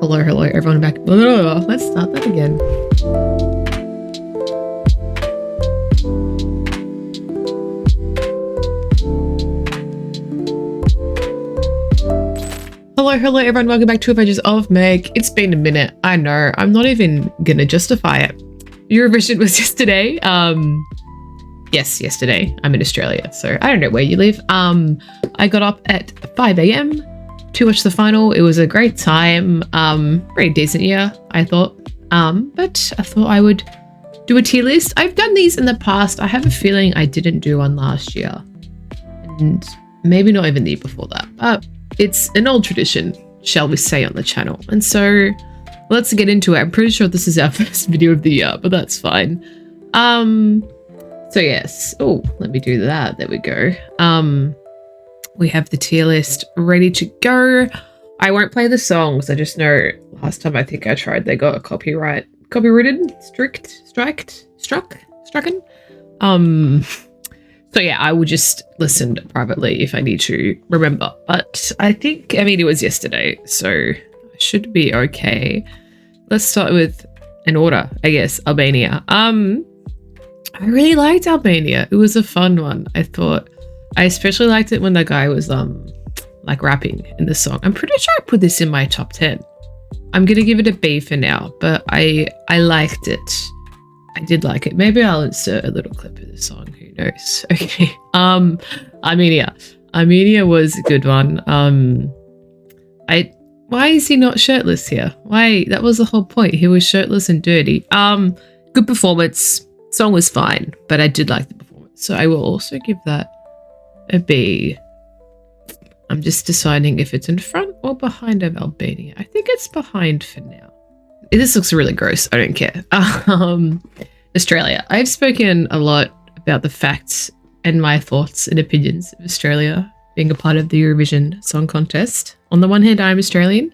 Hello, everyone back. Let's start that again. Hello, everyone. Welcome back to Adventures of Meg. It's been a minute. I know. I'm not even gonna justify it. Eurovision was yesterday. Yes, yesterday. I'm in Australia, so I don't know where you live. I got up at 5 a.m. to watch the final. It was a great time. Pretty decent year, I thought. But I thought I would do a tier list. I've done these in the past. I have a feeling I didn't do one last year, and maybe not even the year before that. But it's an old tradition, shall we say, on the channel. And so let's get into it. I'm pretty sure this is our first video of the year, but that's fine. So yes. Oh, let me do that. There we go. We have the tier list ready to go. I won't play the songs. I just know last time I think I tried, they got a copyrighted, strucken. So yeah, I will just listen privately if I need to remember. But I mean, it was yesterday, so I should be okay. Let's start with an order, I guess. Albania. I really liked Albania. It was a fun one. I thought I especially liked it when the guy was like rapping in the song. I'm pretty sure I put this in my top 10. I'm gonna give it a B for now, but I liked it. I did like it. Maybe I'll insert a little clip of the song. Who knows? Okay. Armenia. Armenia was a good one. Why is he not shirtless here? Why? That was the whole point. He was shirtless and dirty. Good performance. Song was fine, but I did like the performance. So I will also give that a B. I'm just deciding if it's in front or behind of Albania. I think it's behind for now. This looks really gross. I don't care. Australia. I've spoken a lot about the facts and my thoughts and opinions of Australia being a part of the Eurovision Song Contest. On the one hand, I'm Australian.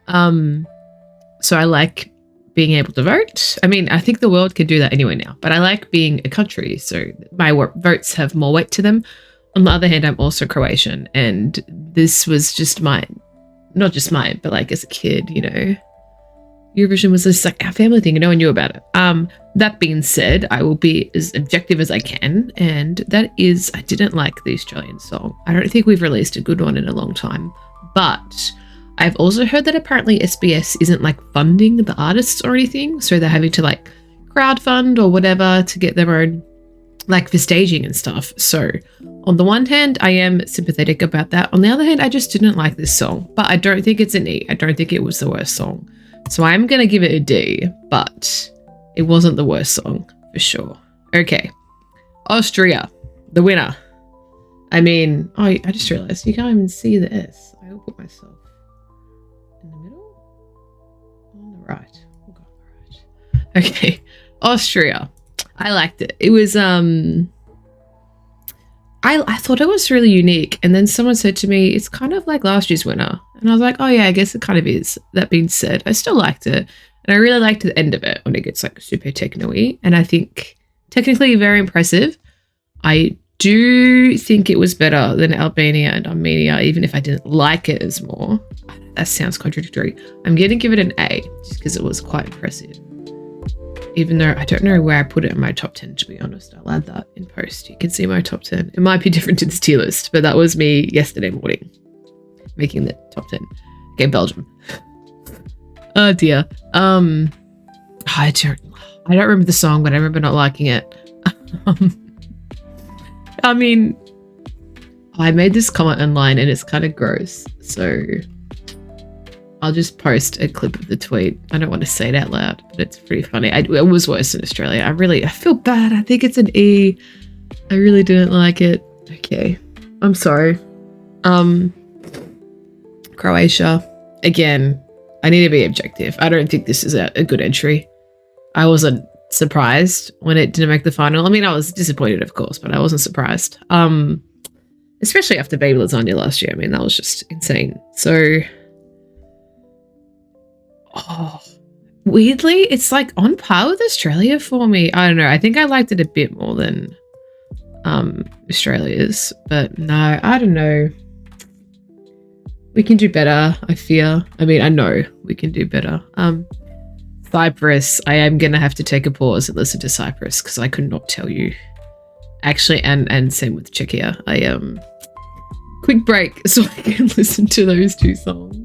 So I like being able to vote. I mean, I think the world can do that anyway now, but I like being a country, so my votes have more weight to them. On the other hand, I'm also Croatian, and this was just mine. Not just mine, but like as a kid, you know, Eurovision was just like our family thing and no one knew about it. That being said, I will be as objective as I can, and that is, I didn't like the Australian song. I don't think we've released a good one in a long time, but I've also heard that apparently SBS isn't like funding the artists or anything, so they're having to like crowdfund or whatever to get their own, like for staging and stuff. So on the one hand, I am sympathetic about that. On the other hand, I just didn't like this song, but I don't think it's an E. I don't think it was the worst song. So I'm going to give it a D, but it wasn't the worst song for sure. Okay. Austria, the winner. I mean, I just realized you can't even see the S. I will put myself in the middle? On the right. We'll go on the right. Okay. Austria. I liked it. It was, I thought it was really unique. And then someone said to me, it's kind of like last year's winner. And I was like, oh yeah, I guess it kind of is. That being said, I still liked it. And I really liked the end of it when it gets like super techno-y. And I think technically very impressive. I do think it was better than Albania and Armenia, even if I didn't like it as more. That sounds contradictory. I'm going to give it an A just because it was quite impressive. Even though I don't know where I put it in my top 10, to be honest. I'll add that in post. You can see my top 10. It might be different to this tier list, but that was me yesterday morning making the top 10. Okay, Belgium. Oh dear. I don't remember the song, but I remember not liking it. I mean, I made this comment online and it's kind of gross, so I'll just post a clip of the tweet. I don't want to say it out loud, but it's pretty funny. It was worse in Australia. I feel bad. I think it's an E. I really didn't like it. Okay. I'm sorry. Croatia. Again, I need to be objective. I don't think this is a good entry. I wasn't surprised when it didn't make the final. I mean, I was disappointed, of course, but I wasn't surprised. Especially after Baby Lasagna last year. I mean, that was just insane. So weirdly, it's like on par with Australia for me. I don't know. I think I liked it a bit more than Australia's, but no, I don't know. We can do better, I fear. I mean, I know we can do better. Cyprus, I am gonna have to take a pause and listen to Cyprus because I could not tell you. Actually, and same with Czechia. Quick break so I can listen to those two songs.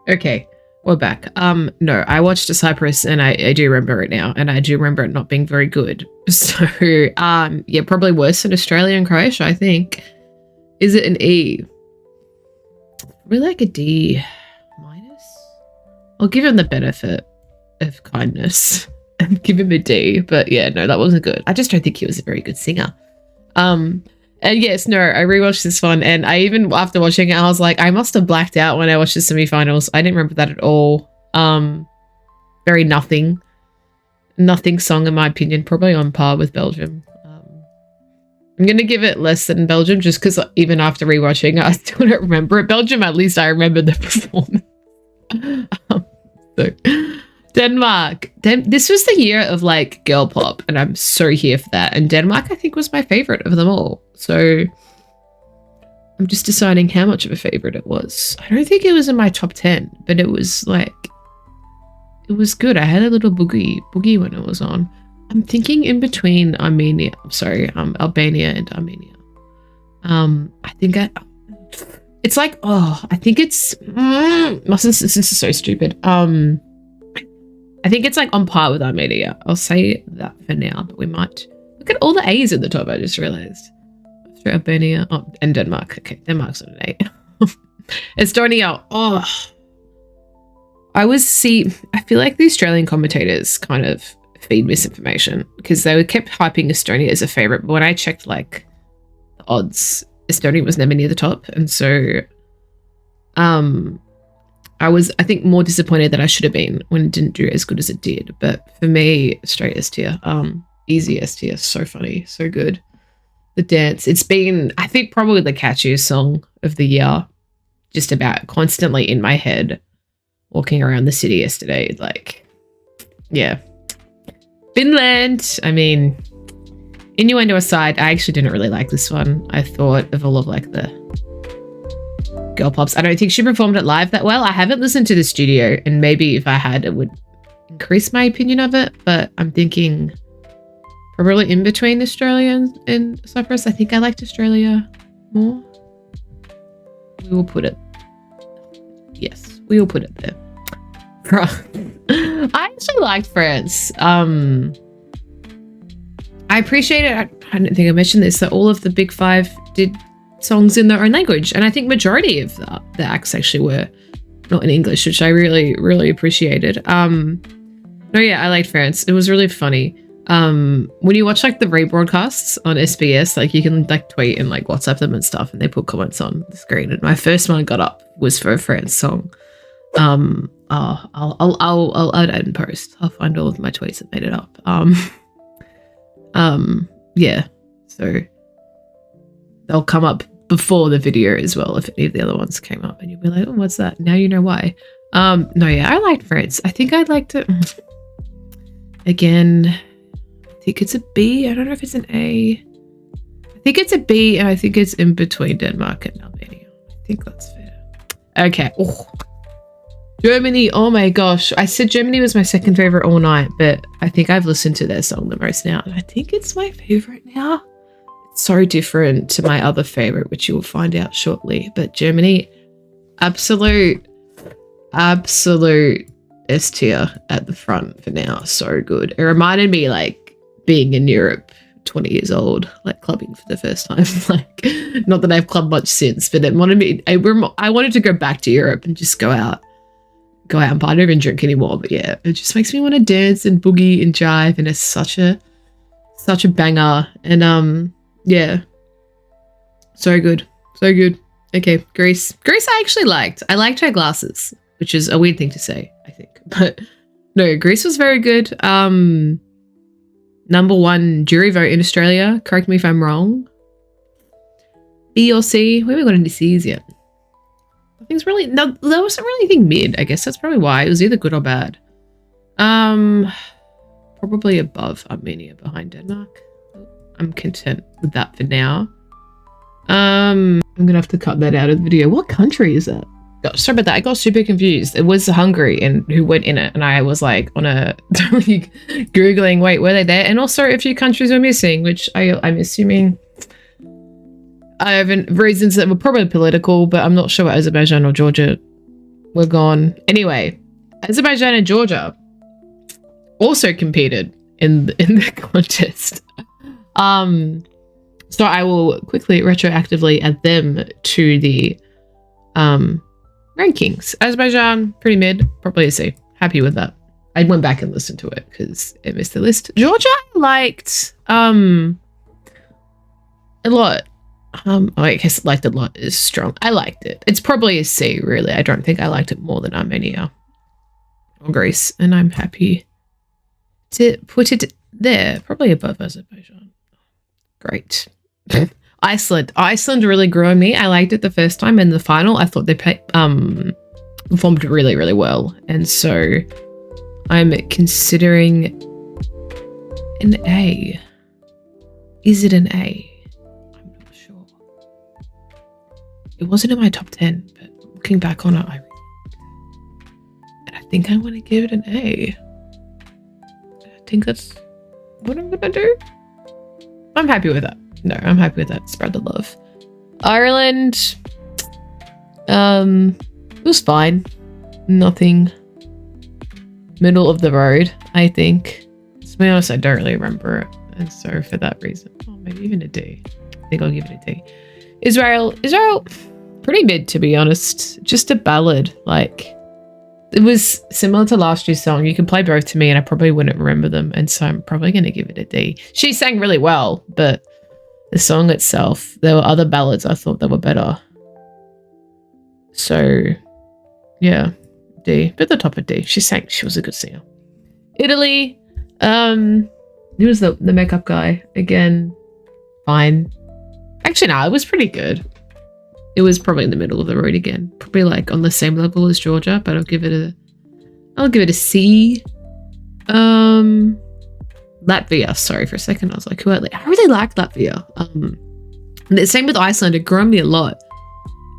Okay, we're back. No, I watched a Cyprus and I do remember it now, and I do remember it not being very good. So, yeah, probably worse than Australia and Croatia, I think. Is it an E? Probably like a D minus. I'll give him the benefit of kindness and give him a D, but yeah, no, that wasn't good. I just don't think he was a very good singer. And yes, no, I rewatched this one, and I even, after watching it, I was like, I must have blacked out when I watched the semifinals. I didn't remember that at all. Very nothing song, in my opinion, probably on par with Belgium. I'm going to give it less than Belgium, just because even after rewatching, I still don't remember it. Belgium, at least I remember the performance. So, Denmark. This was the year of like girl pop, and I'm so here for that. And Denmark, I think, was my favorite of them all. So I'm just deciding how much of a favorite it was. I don't think it was in my top 10, but it was like, it was good. I had a little boogie when it was on. I'm thinking in between Albania and Armenia. I think it's like, oh, I think it's, this is so stupid. I think it's like on par with Armenia. I'll say that for now, but we might look at all the A's at the top. I just realized. After Albania, and Denmark. Okay, Denmark's not an A. Estonia. Oh, I feel like the Australian commentators kind of feed misinformation because they kept hyping Estonia as a favorite, but when I checked like the odds, Estonia was never near the top, and so I was, I think, more disappointed than I should have been when it didn't do as good as it did. But for me, straight S tier, easy S tier, so funny, so good. The dance, it's been, I think, probably the catchiest song of the year, just about constantly in my head, walking around the city yesterday. Like, yeah. Finland, I mean, innuendo aside, I actually didn't really like this one. I thought of all of like the girl pops. I don't think she performed it live that well. I haven't listened to the studio, and maybe if I had, it would increase my opinion of it, but I'm thinking probably in between Australia and Cyprus. I think I liked Australia more. We will put it. Yes, we will put it there. I actually liked France. I appreciate it. I don't think I mentioned this, that all of the big five did songs in their own language, and I think majority of the acts actually were not in English, which I really, really appreciated. No, yeah, I liked France. It was really funny. When you watch like the rebroadcasts on SBS, like you can like tweet and like WhatsApp them and stuff, and they put comments on the screen. And my first one I got up was for a France song. I'll add it in post. I'll find all of my tweets that made it up. Yeah. So they'll come up before the video as well if any of the other ones came up, and you'll be like, oh, what's that? Now you know why. No, yeah, I liked France. I think I'd like to again. I think it's a B. I don't know if it's an A. I think it's a B, and I think it's in between Denmark and Albania. I think that's fair. Okay. Oh. Germany. Oh my gosh. I said Germany was my second favorite all night, but I think I've listened to their song the most now. And I think it's my favorite now. It's so different to my other favorite, which you will find out shortly. But Germany, absolute S tier at the front for now. So good. It reminded me like being in Europe 20 years old, like clubbing for the first time. Like, not that I've clubbed much since, but it wanted me, I wanted to go back to Europe and just go out and party. I don't even drink anymore, but yeah, it just makes me want to dance and boogie and jive, and it's such a banger. And yeah, so good. Okay, Greece I actually liked. I liked her glasses, which is a weird thing to say, I think, but no, Greece was very good. Number one jury vote in Australia, correct me if I'm wrong. B or C? We haven't got any C's yet. Nothing's really, no, there wasn't really anything mid. I guess that's probably why. It was either good or bad. Probably above Armenia, behind Denmark. I'm content with that for now. I'm gonna have to cut that out of the video. What country is that? God, sorry about that. I got super confused. It was Hungary and who went in it, and I was like on a googling. Wait, were they there? And also a few countries were missing, which I'm assuming I have reasons that were probably political, but I'm not sure what Azerbaijan or Georgia were gone. Anyway, Azerbaijan and Georgia also competed in the contest. So I will quickly retroactively add them to the rankings. Azerbaijan, pretty mid, probably a C. Happy with that. I went back and listened to it because it missed the list. Georgia, I liked a lot. I guess liked a lot is strong. I liked it. It's probably a C, really. I don't think I liked it more than Armenia or Greece, and I'm happy to put it there, probably above Azerbaijan. Great. Iceland really grew on me. I liked it the first time. In the final, I thought they performed really, really well, and so I'm considering an A. Is it an A? I'm not sure. It wasn't in my top 10, but looking back on it, I think I want to give it an A. I think that's what I'm gonna do. I'm happy with that. No, I'm happy with that. Spread the love. Ireland, it was fine. Nothing middle of the road, I think. To be honest, I don't really remember it, and so for that reason, maybe even a D. I think I'll give it a D. Israel, pretty mid, to be honest. Just a ballad. Like, it was similar to last year's song. You can play both to me and I probably wouldn't remember them, and so I'm probably going to give it a D. She sang really well, but the song itself, there were other ballads I thought that were better. So, yeah, D. But the top of D. She was a good singer. Italy, he was the makeup guy. Again, fine. Actually, no, it was pretty good. It was probably in the middle of the road again. Probably like on the same level as Georgia, but I'll give it a C. Latvia. Sorry for a second. I was like, I really like Latvia. The same with Iceland. It grew on me a lot.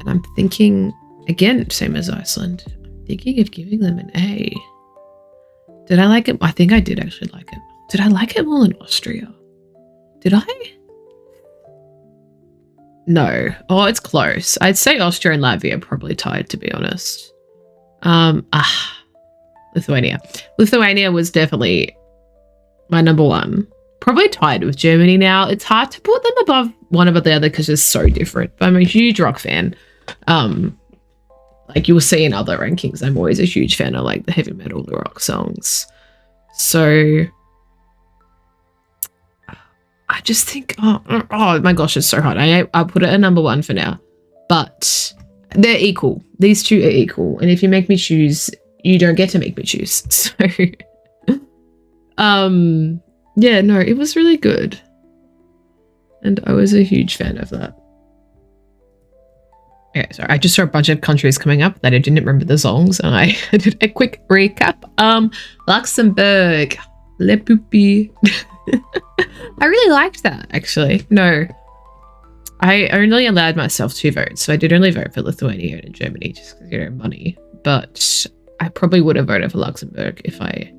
And I'm thinking, again, same as Iceland. I'm thinking of giving them an A. Did I like it? I think I did actually like it. Did I like it more than Austria? Did I? No. Oh, it's close. I'd say Austria and Latvia are probably tied, to be honest. Lithuania. Lithuania was definitely my number one. Probably tied with Germany now. It's hard to put them above one above the other because they're so different. But I'm a huge rock fan. Like you'll see in other rankings, I'm always a huge fan of like the heavy metal, the rock songs. So I just think, oh my gosh, it's so hard. I'll put it at number one for now. But they're equal. These two are equal. And if you make me choose, you don't get to make me choose. So yeah, no, it was really good. And I was a huge fan of that. Okay, sorry, I just saw a bunch of countries coming up that I didn't remember the songs, and I did a quick recap. Luxembourg, Le Poupie. I really liked that, actually. No, I only allowed myself 2 votes, so I did only vote for Lithuania and Germany just because, money. But I probably would have voted for Luxembourg if I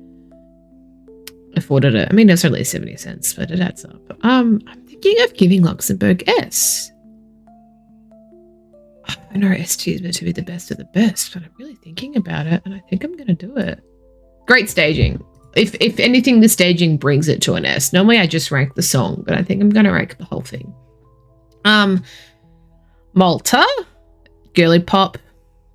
afforded it. I mean, it's only 70 cents, but it adds up. I'm thinking of giving Luxembourg S. I know ST is meant to be the best of the best, but I'm really thinking about it, and I think I'm going to do it. Great staging. If anything, the staging brings it to an S. Normally, I just rank the song, but I think I'm going to rank the whole thing. Malta, girly pop,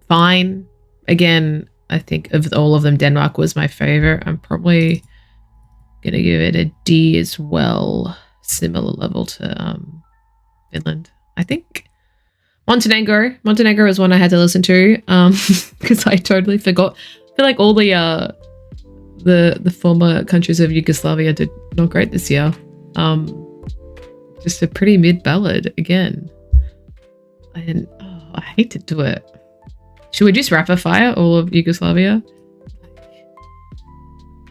fine. Again, I think of all of them, Denmark was my favorite. I'm probably gonna give it a D as well, similar level to Finland. I think Montenegro was one I had to listen to because I totally forgot. I feel like all the former countries of Yugoslavia did not great this year. Just a pretty mid ballad again, and I hate to do it. Should we just rapid fire all of Yugoslavia?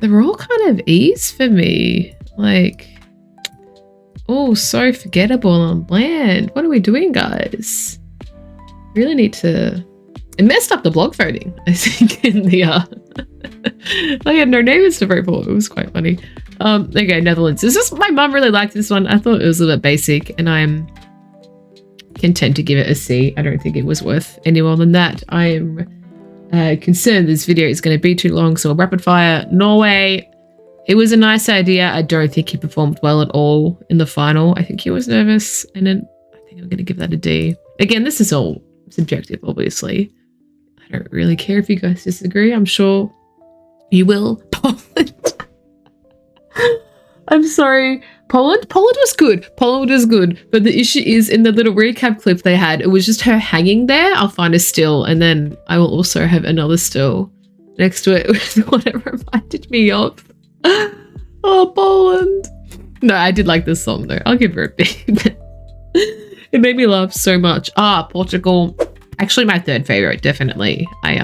They're all kind of E's for me. Like, oh, so forgettable and bland. What are we doing, guys? really need to... It messed up the blog voting, I think, in the... I had no neighbors to vote for. It was quite funny. Okay, Netherlands. This is... My mum really liked this one. I thought it was a little bit basic, and I'm content to give it a C. I don't think it was worth any more than that. I am concerned this video is going to be too long, so rapid fire. Norway. It was a nice idea. I don't think he performed well at all in the final. I think he was nervous, and then I think I'm going to give that a D. Again, this is all subjective, obviously. I don't really care if you guys disagree. I'm sure you will. Poland. I'm sorry. Poland was good. Poland was good. But the issue is, in the little recap clip they had, it was just her hanging there. I'll find a still, and then I will also have another still next to it with whatever reminded me of. Oh, Poland. No, I did like this song though. I'll give her a B. It made me laugh so much. Portugal. Actually, my third favorite, definitely. I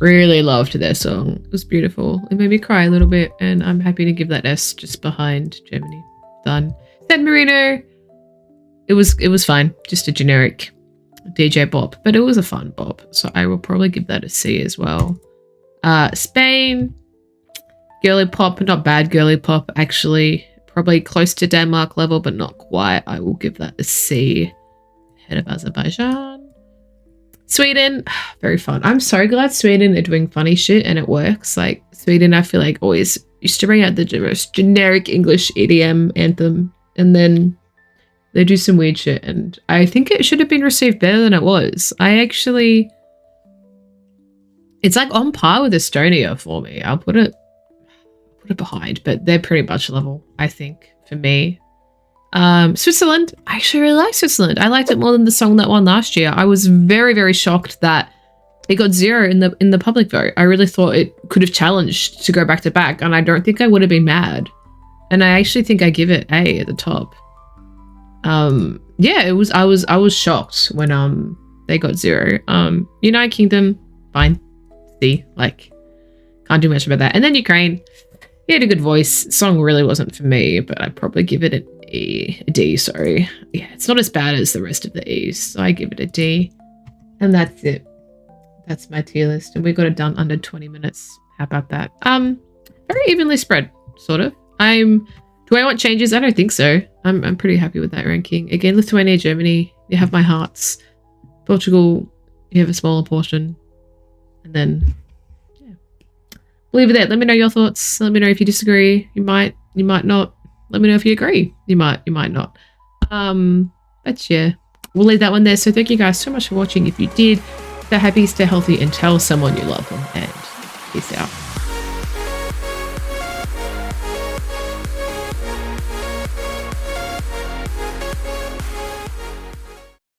really loved their song. It was beautiful. It made me cry a little bit, and I'm happy to give that S just behind Germany. Done. San Marino. It was fine. Just a generic DJ bop, but it was a fun bop, so I will probably give that a C as well. Spain. Girly pop, not bad girly pop, actually. Probably close to Denmark level, but not quite. I will give that a C. Head of Azerbaijan. Sweden, very fun. I'm so glad Sweden are doing funny shit and it works. Like, Sweden, I feel like always used to bring out the most generic English EDM anthem, and then they do some weird shit, and I think it should have been received better than it was. It's like on par with Estonia for me. I'll put it behind, but they're pretty much level, I think, for me. Switzerland. I actually really like Switzerland. I liked it more than the song that won last year. I was very, very shocked that it got 0 in the public vote. I really thought it could have challenged to go back to back, and I don't think I would have been mad. And I actually think I give it A at the top. Yeah, it was. I was shocked when they got 0. United Kingdom, fine. C. Like, can't do much about that. And then Ukraine. He had a good voice. Song really wasn't for me, but I'd probably give it a D, sorry. Yeah, it's not as bad as the rest of the E's, so I give it a D. And that's it. That's my tier list, and we got it done under 20 minutes. How about that? Very evenly spread, sort of. Do I want changes? I don't think so. I'm pretty happy with that ranking. Again, Lithuania, Germany, you have my hearts. Portugal, you have a smaller portion. And then leave it there. Let me know your thoughts. Let me know if you disagree. You might not. Let me know if you agree. You might not. But yeah, we'll leave that one there. So thank you guys so much for watching. If you did, stay happy, stay healthy, and tell someone you love them. And